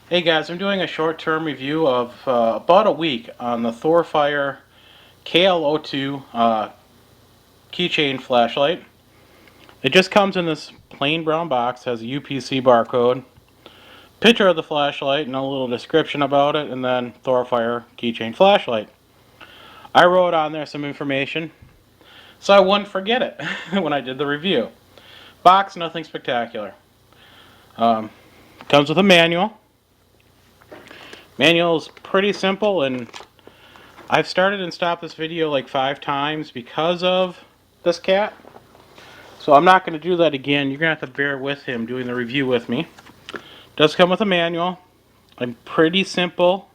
Hey guys, I'm doing a short-term review of about a week on the Thorfire KL02 keychain flashlight. It just comes in this plain brown box, has a UPC barcode, picture of the flashlight and a little description about it, and then Thorfire keychain flashlight. I wrote on there some information so I wouldn't forget it when I did the review. Box, nothing spectacular. Comes with a manual. Manual is pretty simple, and I've started and stopped this video like 5 times because of this cat. So I'm not going to do that again. You're going to have to bear with him doing the review with me. It does come with a manual. A pretty simple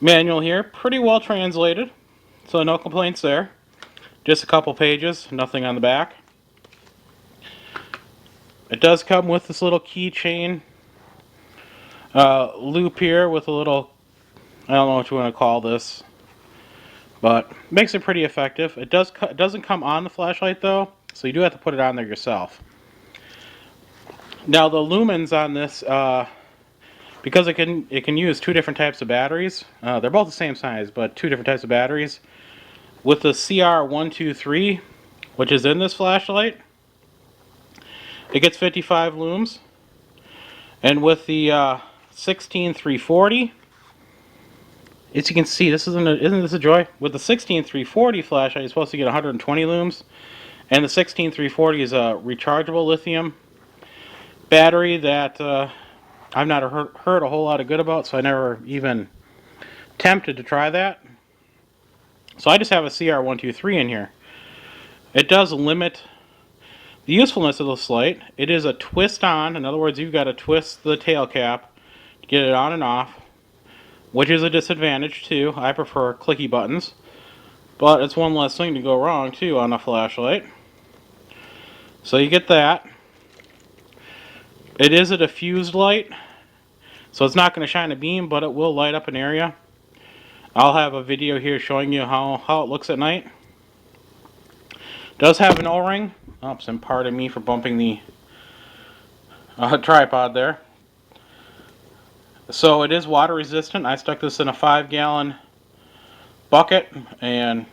manual here. Pretty well translated. So no complaints there. Just a couple pages. Nothing on the back. It does come with this little keychain loop here with a little, I don't know what you want to call this, but makes it pretty effective. It doesn't come on the flashlight though, so you do have to put it on there yourself. Now the lumens on this, because it can use 2 different types of batteries. They're both the same size, but 2 different types of batteries. With the CR123, which is in this flashlight, it gets 55 lums, and with the 16340, as you can see, isn't this a joy? With the 16340 flashlight, you're supposed to get 120 lums, and the 16340 is a rechargeable lithium battery that I've not heard a whole lot of good about, so I never even tempted to try that. So I just have a CR123 in here. It does limit the usefulness of this light. It is a twist on. In other words, you've got to twist the tail cap to get it on and off, which is a disadvantage too. I prefer clicky buttons, but it's one less thing to go wrong too on a flashlight. So you get that. It is a diffused light, so it's not going to shine a beam, but it will light up an area. I'll have a video here showing you how it looks at night. It does have an O-ring. Oops, and pardon me for bumping the tripod there. So it is water resistant. I stuck this in a 5-gallon bucket, and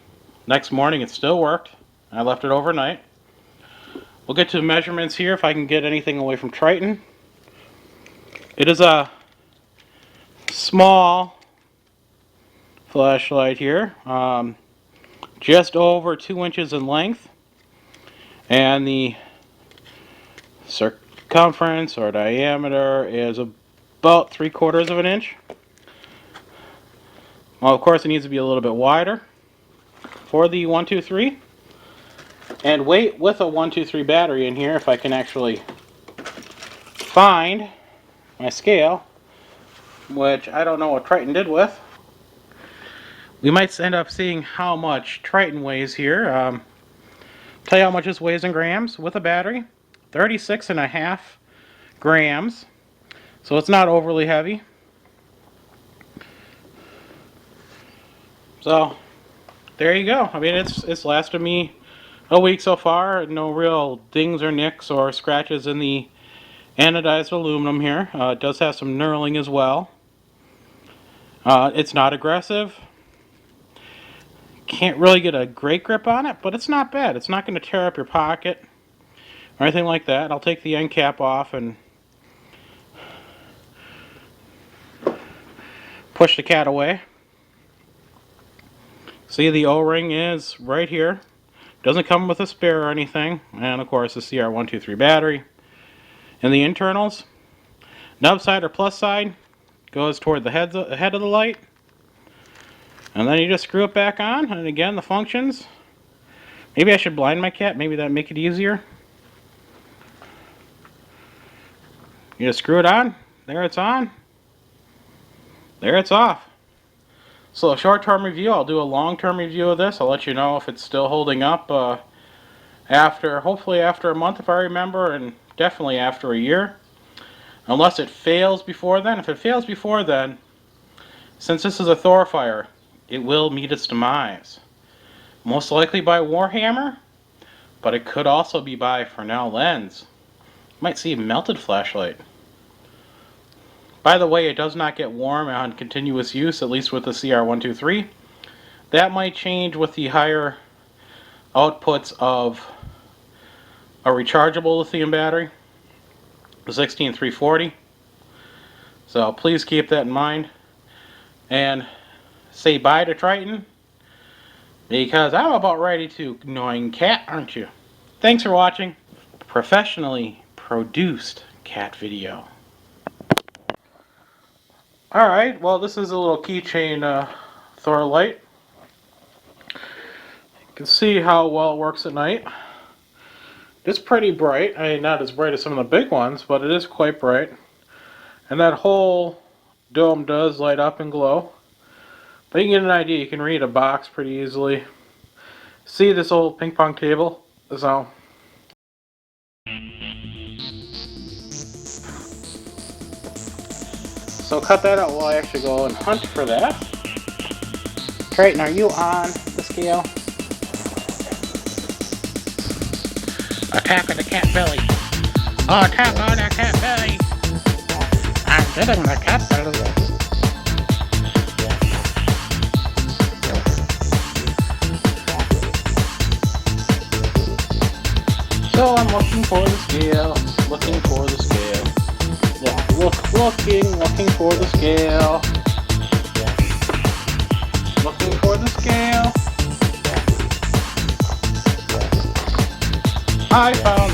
next morning it still worked. I left it overnight. We'll get to the measurements here if I can get anything away from Triton. It is a small flashlight here, just over 2 inches in length, and the circumference or diameter is about 3/4 of an inch. Well, of course it needs to be a little bit wider for the 123, and weight with a 123 battery in here, if I can actually find my scale, which I don't know what Triton did with. We might end up seeing how much Triton weighs here. Tell you how much this weighs in grams with a battery. 36.5 grams. So it's not overly heavy. So there you go. I mean, it's lasted me a week so far. No real dings or nicks or scratches in the anodized aluminum here. It does have some knurling as well. It's not aggressive. Can't really get a great grip on it, but it's not bad. It's not going to tear up your pocket or anything like that. I'll take the end cap off and push the cat away. See, the O-ring is right here. Doesn't come with a spare or anything. And of course the CR123 battery. And the internals, nub side or plus side goes toward the head of the light. And then you just screw it back on, and again the functions. Maybe I should blind my cat, maybe that'd make it easier. You just screw it on, there it's on, there it's off. So a short-term review. I'll do a long-term review of this. I'll let you know if it's still holding up hopefully after a month if I remember, and definitely after a year. Unless it fails before then. If it fails before then, since this is a Thorfire, it will meet its demise. Most likely by Warhammer, but it could also be by Fresnel lens. Might see a melted flashlight. By the way, it does not get warm on continuous use, at least with the CR123. That might change with the higher outputs of a rechargeable lithium battery, the 16340. So please keep that in mind. And say bye to Triton, because I'm about ready to annoying cat, aren't you? Thanks for watching. Professionally produced cat video. Alright, well this is a little keychain Thor light. You can see how well it works at night. It's pretty bright. I mean, not as bright as some of the big ones, but it is quite bright. And that whole dome does light up and glow. But you can get an idea. You can read a box pretty easily. See this old ping pong table? So cut that out while I actually go and hunt for that. Triton, are you on the scale? Attack on the cat belly. Oh, attack on the cat belly. I'm getting the cat belly. So I'm looking for the scale. Looking for the scale. Looking for the scale. Looking for the scale. I found